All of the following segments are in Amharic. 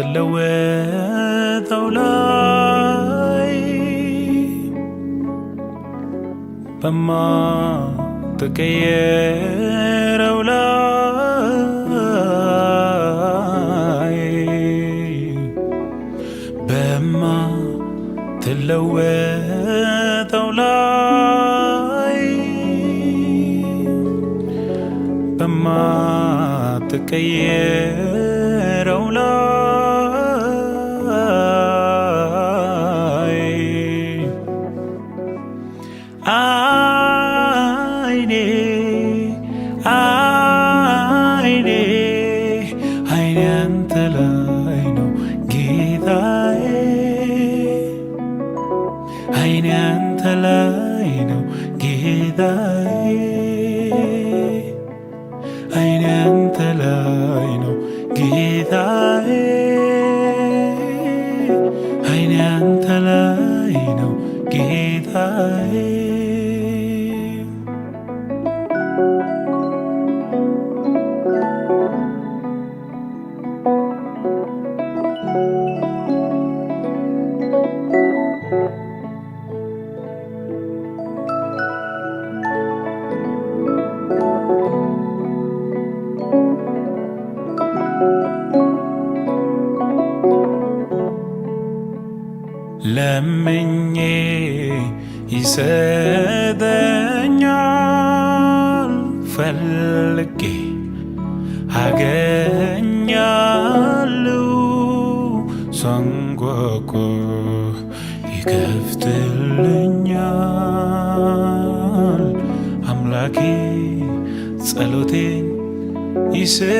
በማትለወጠው ላይ በማትቀየረው ላይ በማትለወጠው ላይ በማትቀየረው ላይ አይኔ አንተ ላይ ነው ጌታዬ፣ አይኔ አንተ ላይ ነው ጌታዬ፣ አይኔ አንተ ላይ ነው ጌታዬ፣ አይኔ አንተ ላይ ነው ጌታዬ። ለምኜ ይሰጠኛል፣ ፈልጌ አገኛለሁ፣ ሳንኳኳ ይከፍትልኛል። አምላኬ ጸሎቴን ይሰማኛል፣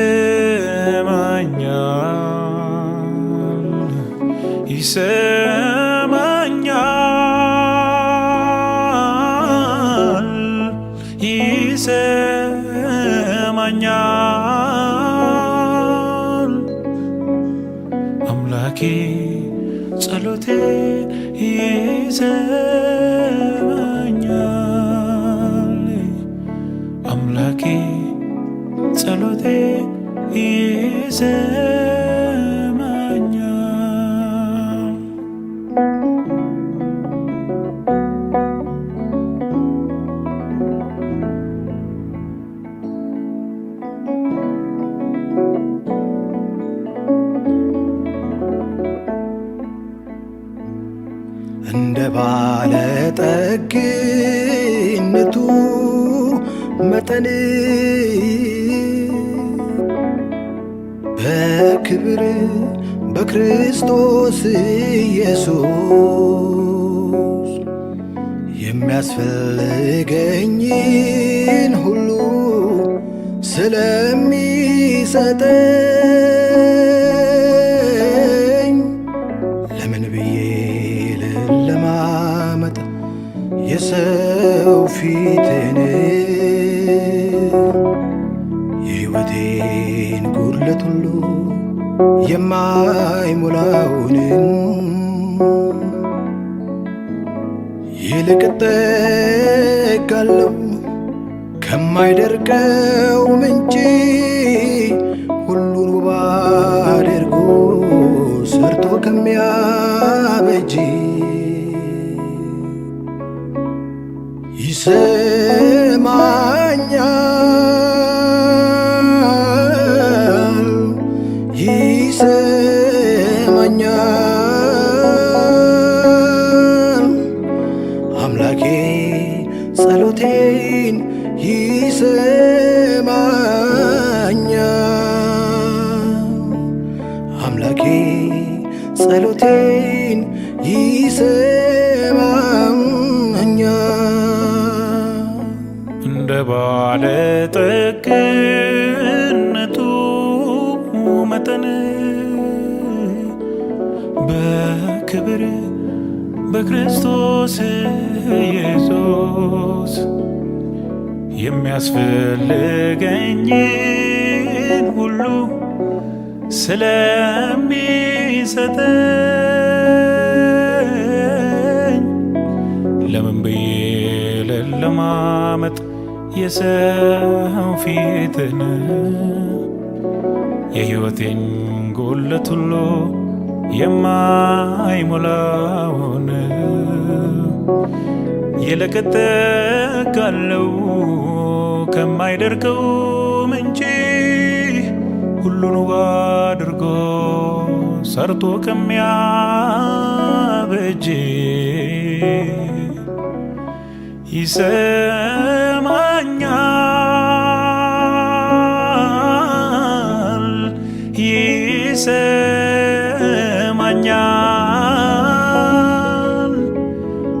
ይሰማኛል። አምላኬ ጸሎቴን ይሰማኛል፣ አምላኬ ጸሎቴን ይሰማኛል። እንደ ባለጠግነቱ መጠን በክብር በክርስቶስ ኢየሱስ የሚያስፈልገኝን ሁሉ ስለሚሰጠኝ ለምን ብዬ ልለማመጥ የሰው ፊትን? የሕይወቴን ጉድለት ሁሉ የማይሞላውን ይልቅ እጠጋለሁ ከማይደርቀው ምንጭ፣ ሁሉን ውብ አድርጎ ሰርቶ ከሚያበጅ ይሰማኛል፣ ይሰማኛል። አምላኬ ጸሎቴን ይሰማኛል፣ አምላኬ ጸሎቴን ይሰማኛል። እንደ ባለጠግነቱ መጠን በክብር በክርስቶስ ኢየሱስ የሚያስፈልገኝን ሁሉ ስለሚሰጠኝ ለምን ብዬ ልለማመጥ የሰው ፊትን? የሕይወቴን ጉድለት ሁሉ የማይሞላውን የለቀጠቃለው ከማይደርቀው ምንጭ ሁሉን ውብ አድርጎ ሰርቶ ከሚያበጅ ይሰማኛል ይሰማኛል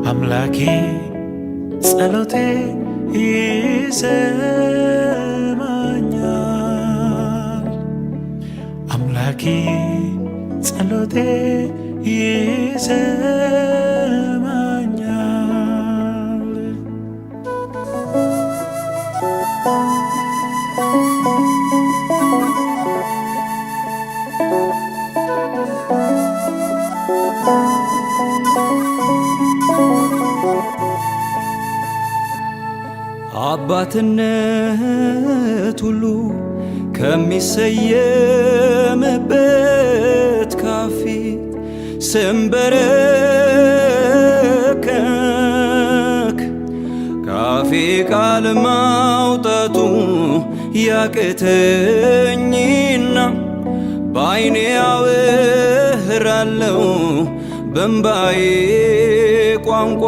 አምላኬ ጸሎቴ ይሰማኛል አምላኬ ጸሎቴ ይሰማኛል። አባትነት ሁሉ ከሚሰየምበት ካፊት ስንበረከክ ካፌ ቃል ማውጣቱ ያቅተኝና በዓይኔ አወራለሁ በእምባዬ ቋንቋ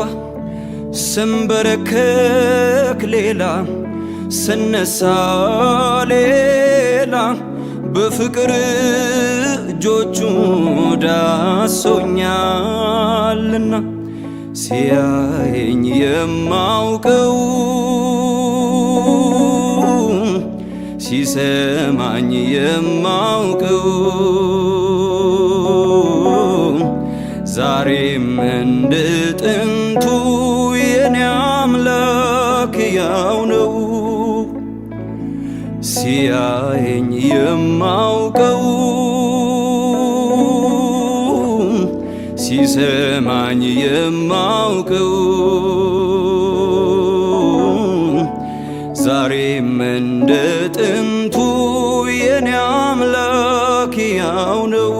ስንበረከክ ሌላ ስነሳ ሌላ በፍቅር እጆቹ ዳሶኛልና ሲያየኝ የማውቀው ሲሰማኝ የማውቀው ዛሬም እንደ ጥንቱ የኔ አምላክ ያው ነው። ሲያየኝ የማውቀው ሲሰማኝ የማውቀው ዛሬም እንደ ጥንቱ የኔ አምላክ ያው ነው።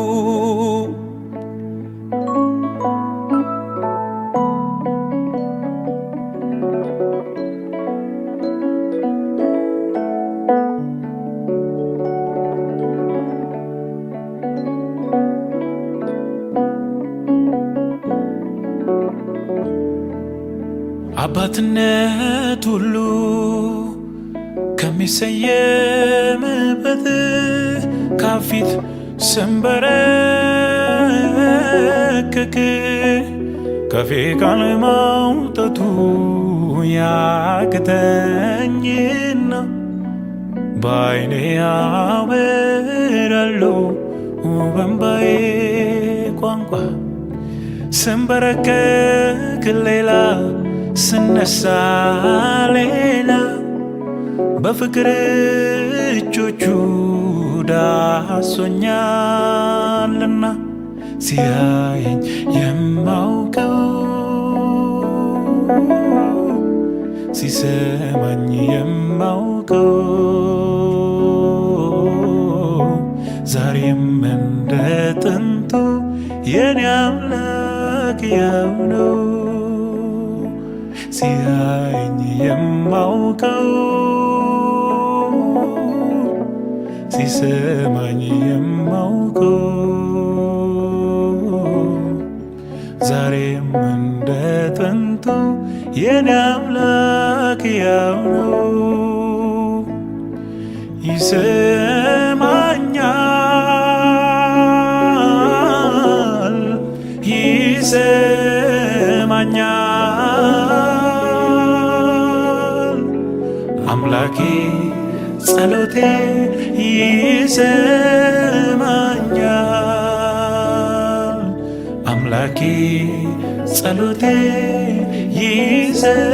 አባትነት ሁሉ ከሚሰየምበት ካፊት ስንበረከክ ካፌ ቃል ማውጣቱ ያቅተኝና በዓይኔ አወራለሁ በእምባዬ ቋንቋ ስንበረከክ ሌላ ስነሳ ሌላ በፍቅር እጆቹ ዳሶኛልና ሲያየኝ የማውቀው ሲሰማኝ የማውቀው ዛሬም እንደ ጥንቱ የኔ አምላክ ያው ነው። ሲያየኝ የማውቀው ሲሰማኝ የማውቀው ዛሬም እንደ ጥንቱ የኔ አምላክ ያው ነው። ይሰማኛል ይሰማኛል አምላኬ ጸሎቴ ይሰማኛል አምላኬ ጸሎቴ ይሰማኛል